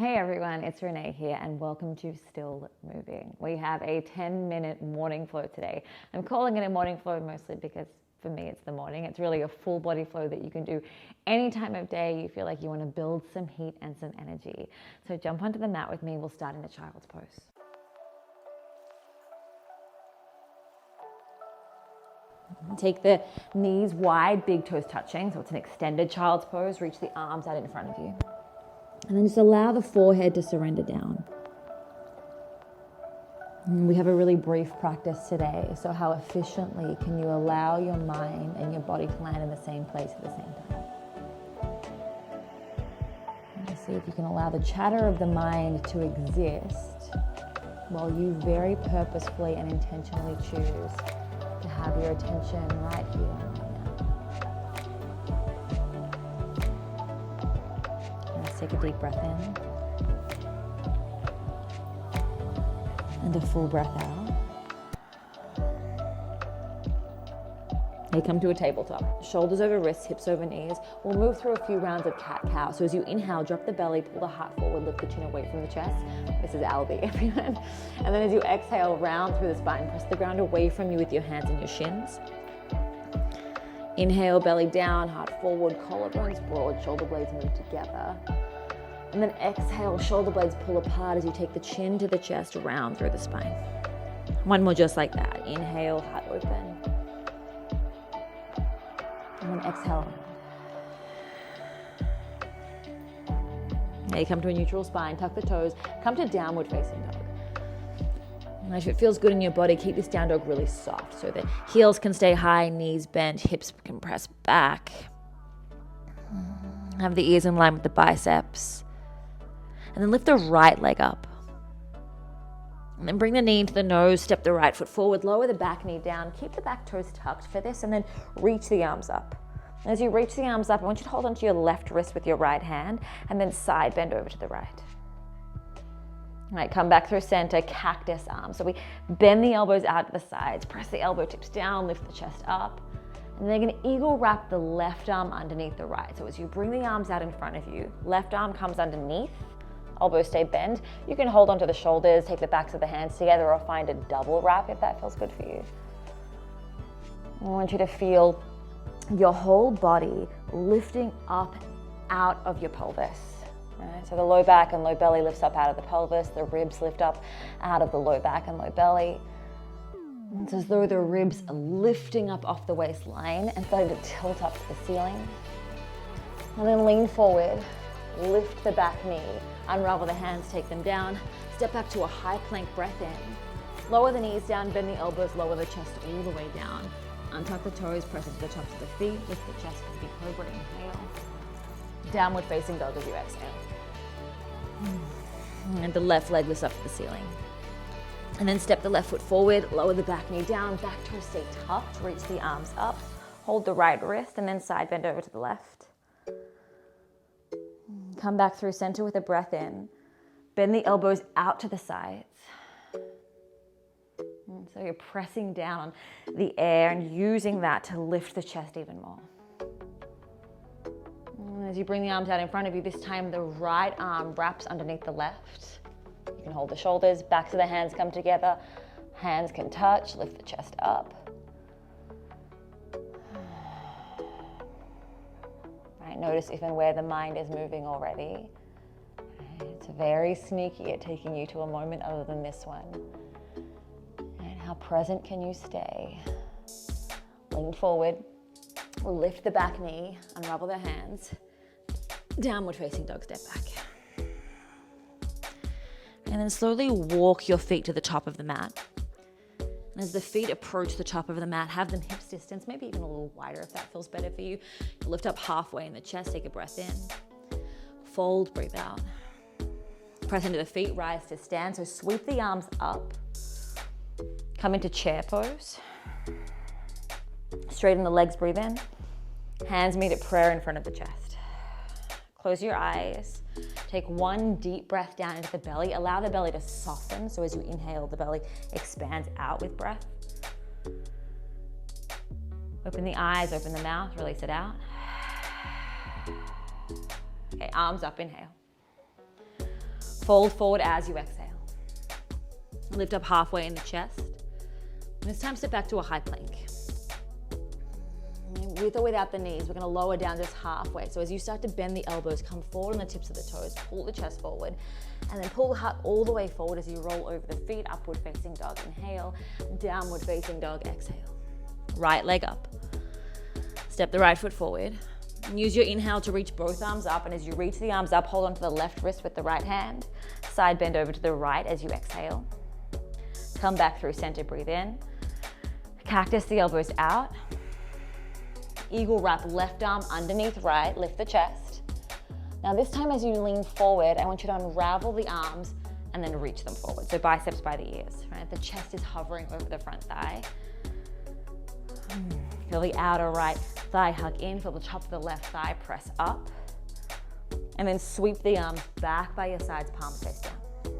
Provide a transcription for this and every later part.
Hey everyone, it's Renee here and welcome to Still Moving. We have a 10-minute morning flow today. I'm calling it a morning flow mostly because for me it's the morning. It's really a full body flow that you can do any time of day you feel like you want to build some heat and some energy. So jump onto the mat with me. We'll start in a child's pose. Take the knees wide, big toes touching. So it's an extended child's pose. Reach the arms out in front of you. And then just allow the forehead to surrender down. And we have a really brief practice today. So how efficiently can you allow your mind and your body to land in the same place at the same time? And see if you can allow the chatter of the mind to exist while you very purposefully and intentionally choose to have your attention right here and right now. Take a deep breath in and a full breath out. Now come to a tabletop. Shoulders over wrists, hips over knees. We'll move through a few rounds of cat-cow. So as you inhale, drop the belly, pull the heart forward, lift the chin away from the chest. This is Albie, everyone. And then as you exhale, round through the spine. Press the ground away from you with your hands and your shins. Inhale, belly down, heart forward, collarbones broad, shoulder blades move together. And then exhale, shoulder blades pull apart as you take the chin to the chest, round through the spine. One more just like that. Inhale, heart open. And then exhale. Now you come to a neutral spine, tuck the toes, come to downward facing dog. And if it feels good in your body, keep this down dog really soft so the heels can stay high, knees bent, hips can press back. Have the ears in line with the biceps. And then lift the right leg up. And then bring the knee into the nose, step the right foot forward, lower the back knee down, keep the back toes tucked for this, and then reach the arms up. And as you reach the arms up, I want you to hold onto your left wrist with your right hand, and then side bend over to the right. All right, come back through center, cactus arm. So we bend the elbows out to the sides, press the elbow tips down, lift the chest up. And then you're gonna eagle wrap the left arm underneath the right. So as you bring the arms out in front of you, left arm comes underneath, elbows stay bent. You can hold onto the shoulders, take the backs of the hands together, or find a double wrap if that feels good for you. I want you to feel your whole body lifting up out of your pelvis. Right? So the low back and low belly lifts up out of the pelvis, the ribs lift up out of the low back and low belly. It's as though the ribs are lifting up off the waistline and starting to tilt up to the ceiling. And then lean forward, lift the back knee, unravel the hands, take them down, step back to a high plank breath in. Lower the knees down, bend the elbows, lower the chest all the way down. Untuck the toes, press into the tops of the feet, lift the chest to the cobra, inhale. Downward facing dog as you exhale. And the left leg lifts up to the ceiling. And then step the left foot forward, lower the back knee down, back toes stay tucked, reach the arms up, hold the right wrist, and then side bend over to the left. Come back through center with a breath in. Bend the elbows out to the sides. And so you're pressing down on the air and using that to lift the chest even more. And as you bring the arms out in front of you, this time the right arm wraps underneath the left. You can hold the shoulders, backs of the hands come together. Hands can touch, lift the chest up. Right, notice if and where the mind is moving already. It's very sneaky at taking you to a moment other than this one. And how present can you stay? Lean forward, lift the back knee, unravel the hands. Downward facing dog, step back. And then slowly walk your feet to the top of the mat. And as the feet approach the top of the mat, have them hips distance, maybe even a little wider if that feels better for you. Lift up halfway in the chest, take a breath in. Fold, breathe out. Press into the feet, rise to stand. So sweep the arms up. Come into chair pose. Straighten the legs, breathe in. Hands meet at prayer in front of the chest. Close your eyes. Take one deep breath down into the belly. Allow the belly to soften. So as you inhale, the belly expands out with breath. Open the eyes, open the mouth, release it out. Okay, arms up, inhale. Fold forward as you exhale. Lift up halfway in the chest. And it's time to step back to a high plank. With or without the knees, we're gonna lower down just halfway. So as you start to bend the elbows, come forward on the tips of the toes, pull the chest forward, and then pull the heart all the way forward as you roll over the feet, upward facing dog, inhale, downward facing dog, exhale. Right leg up. Step the right foot forward. And use your inhale to reach both arms up, and as you reach the arms up, hold onto the left wrist with the right hand. Side bend over to the right as you exhale. Come back through center, breathe in. Cactus the elbows out. Eagle wrap, left arm underneath right, lift the chest. Now this time as you lean forward, I want you to unravel the arms and then reach them forward. So biceps by the ears, right? The chest is hovering over the front thigh. Feel the outer right thigh hug in, feel the top of the left thigh press up. And then sweep the arms back by your sides, palms face down.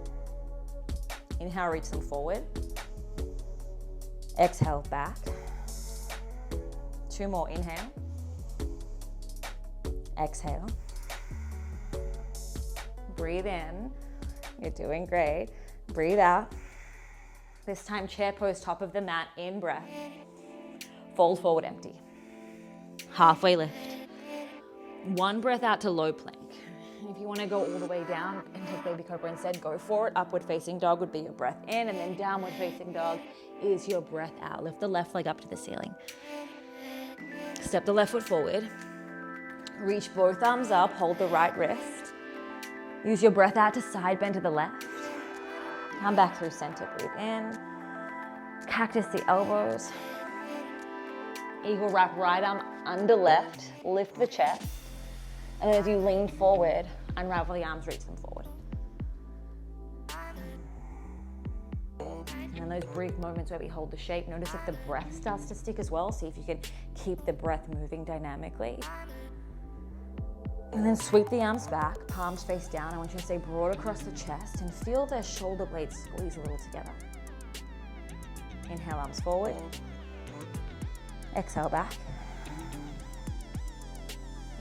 Inhale, reach them forward. Exhale, back. 2 more, inhale. Exhale. Breathe in. You're doing great. Breathe out. This time, chair pose, top of the mat, in breath. Fold forward, empty. Halfway lift. 1 breath out to low plank. If you want to go all the way down and take baby cobra instead, go for it. Upward facing dog would be your breath in, and then downward facing dog is your breath out. Lift the left leg up to the ceiling. Step the left foot forward. Reach both arms up, hold the right wrist. Use your breath out to side bend to the left. Come back through center, breathe in. Cactus the elbows. Eagle wrap, right arm under left, lift the chest. And as you lean forward, unravel the arms, reach them forward. And in those brief moments where we hold the shape, notice if the breath starts to stick as well. See if you can keep the breath moving dynamically. And then sweep the arms back, palms face down. I want you to stay broad across the chest and feel the shoulder blades squeeze a little together. Inhale, arms forward. Exhale, back.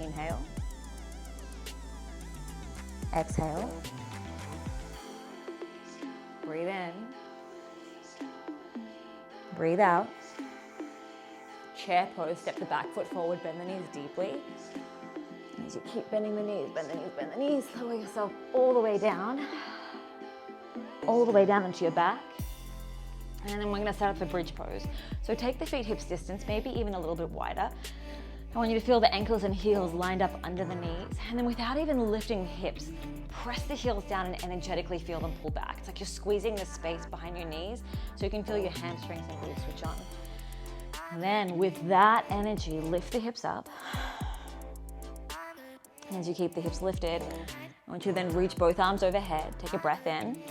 Inhale. Exhale. Breathe in. Breathe out. Chair pose, step the back foot forward, bend the knees deeply. As you keep bending the knees, bend the knees, bend the knees, lower yourself all the way down into your back. And then we're gonna set up the bridge pose. So take the feet hips distance, maybe even a little bit wider. I want you to feel the ankles and heels lined up under the knees. And then without even lifting the hips, press the heels down and energetically feel them pull back. It's like you're squeezing the space behind your knees so you can feel your hamstrings and glutes switch on. And then with that energy, lift the hips up. As you keep the hips lifted, I want you to then reach both arms overhead. Take a breath in.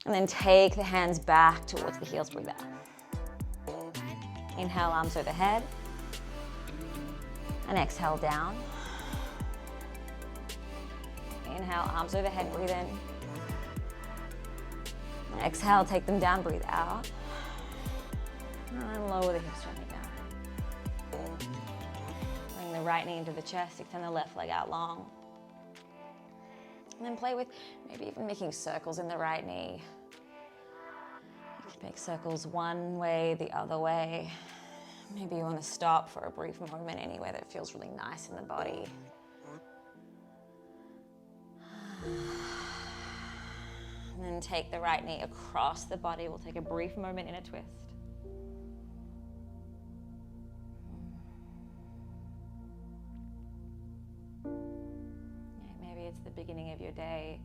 And then take the hands back towards the heels, breathe out. Inhale, arms overhead. And exhale, down. Inhale, arms overhead, breathe in. And exhale, take them down, breathe out. And lower the hips, gently down. Bring the right knee into the chest, extend the left leg out long. And then play with maybe even making circles in the right knee. You can make circles one way, the other way. Maybe you want to stop for a brief moment anywhere that feels really nice in the body. And then take the right knee across the body. We'll take a brief moment in a twist. Maybe it's the beginning of your day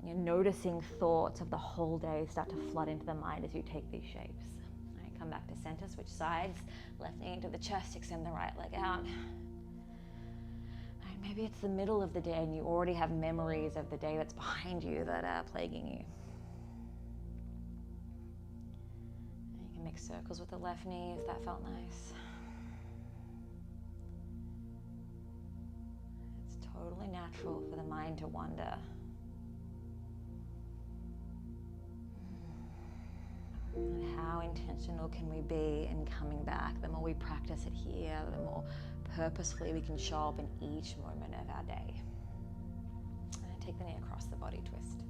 and you're noticing thoughts of the whole day start to flood into the mind as you take these shapes. Come back to center, switch sides, left knee into the chest, extend the right leg out. Maybe it's the middle of the day and you already have memories of the day that's behind you that are plaguing you. You can make circles with the left knee if that felt nice. It's totally natural for the mind to wander. And how intentional can we be in coming back? The more we practice it here, the more purposefully we can show up in each moment of our day. And take the knee across the body, twist.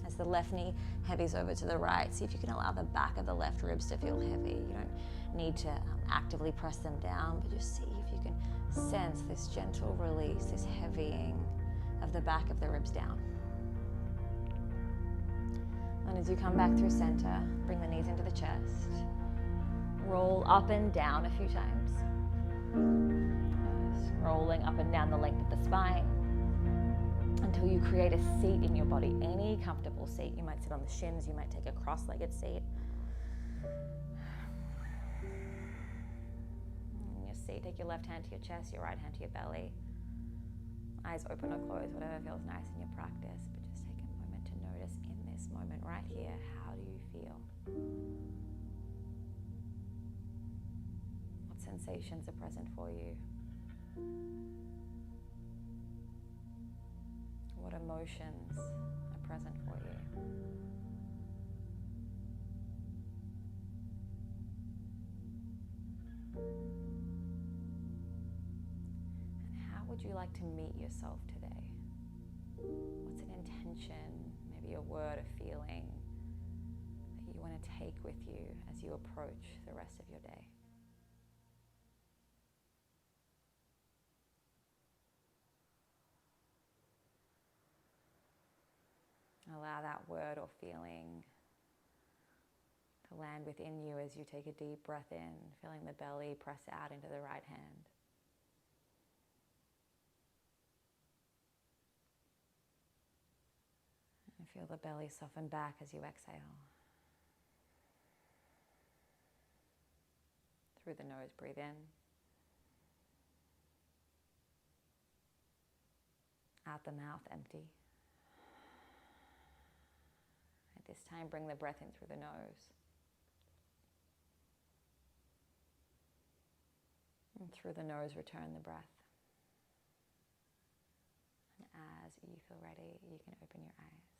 As the left knee heavies over to the right, see if you can allow the back of the left ribs to feel heavy. You don't need to actively press them down, but just see if you can sense this gentle release, this heavying of the back of the ribs down. And as you come back through center, bring the knees into the chest. Roll up and down a few times. Just rolling up and down the length of the spine until you create a seat in your body, any comfortable seat. You might sit on the shins, you might take a cross-legged seat. In your seat, take your left hand to your chest, your right hand to your belly. Eyes open or closed, whatever feels nice in your practice, but just take a moment to notice in this moment right here, how do you feel? What sensations are present for you? What emotions are present for you? And how would you like to meet yourself today? What's an intention, maybe a word, a feeling that you want to take with you as you approach the rest of your day? Allow that word or feeling to land within you as you take a deep breath in, feeling the belly press out into the right hand. And feel the belly soften back as you exhale. Through the nose, breathe in. Out the mouth, empty. At this time, bring the breath in through the nose. And through the nose, return the breath. And as you feel ready, you can open your eyes.